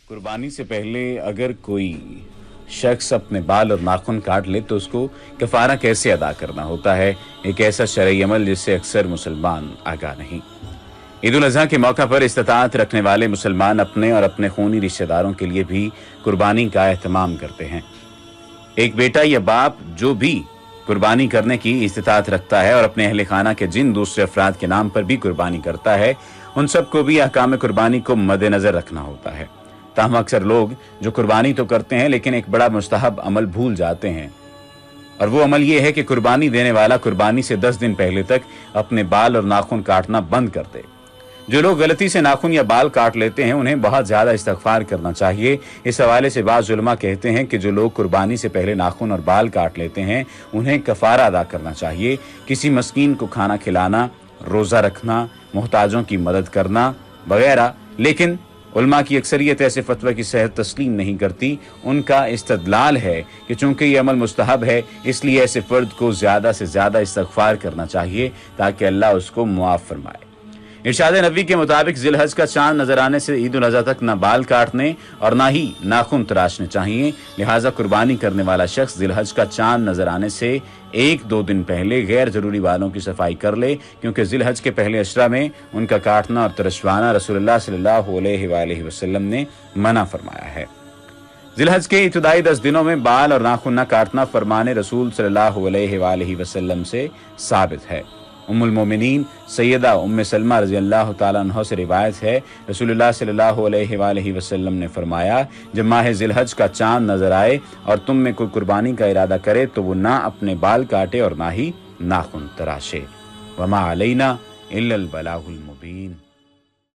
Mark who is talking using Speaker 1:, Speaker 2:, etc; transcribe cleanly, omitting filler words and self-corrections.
Speaker 1: कुर्बानी से पहले अगर कोई शख्स अपने बाल और नाखून काट ले तो उसको कफारा कैसे अदा करना होता है, एक ऐसा शरई अमल जिससे अक्सर मुसलमान आगाह नहीं। ईद उल अजहा के मौका पर इस्तिताअत रखने वाले मुसलमान अपने और अपने खूनी रिश्तेदारों के लिए भी कुर्बानी का एहतमाम करते हैं। एक बेटा या बाप जो भी कुर्बानी करने की इस्तिताअत रखता है और अपने अहले खाना के जिन दूसरे अफराद के नाम पर भी कुर्बानी करता है, उन सबको भी अहकाम कुर्बानी को मद्देनजर रखना होता है। ताहम अक्सर लोग जो कुर्बानी तो करते हैं लेकिन एक बड़ा मुस्तहब अमल भूल जाते हैं, और वो अमल ये है कि कुर्बानी देने वाला कुर्बानी से 10 दिन पहले तक अपने बाल और नाखून काटना बंद कर दे। जो लोग गलती से नाखून या बाल काट लेते हैं उन्हें बहुत ज्यादा इस्तगफार करना चाहिए। इस हवाले से बाज़ उलमा कहते हैं कि जो लोग कुर्बानी से पहले नाखून और बाल काट लेते हैं उन्हें कफारा अदा करना चाहिए। किसी मस्कीन को खाना खिलाना, रोज़ा रखना, मुहताजों की मदद करना वगैरह। लेकिन उलमा की अक्सरियत ऐसे फतवा की सेहत तस्लीम नहीं करती। उनका इस्तदलाल है कि चूंकि ये अमल मुस्तहब है इसलिए ऐसे फर्द को ज़्यादा से ज़्यादा इस्तगफार करना चाहिए ताकि अल्लाह उसको मुआफ़ फरमाए। इरशाद नबी के मुताबिक जिलहज का चांद नजर आने से ईद उल अज़हा तक न बाल काटने और न ही नाखून तराशने चाहिए। लिहाजा कुर्बानी करने वाला शख्स जिलहज का चांद नजर आने से 1-2 दिन पहले गैर जरूरी बालों की सफाई कर ले, क्योंकि जिलहज के पहले अशरा में उनका काटना और तरशवाना रसूलुल्लाह सल्लल्लाहु अलैहि वसल्लम ने मना फरमाया है। जिलहज के इब्तिदाई 10 दिनों में बाल और नाखून न काटना फरमाने रसूल सल्लल्लाहु अलैहि वसल्लम से साबित है। उम्मुल मोमिनीन सैयदा उम्मे सलमा रज़ी अल्लाह ताला अन्हा से रिवायत है, रसूलुल्लाह सल्लल्लाहु अलैहि वसल्लम ने फरमाया, जब माह जिलहज का चांद नजर आए और तुम में कोई कुर्बानी का इरादा करे तो वो ना अपने बाल काटे और ना ही नाखून तराशे। वमा अलैना इल्लल बलागुल मुबीन।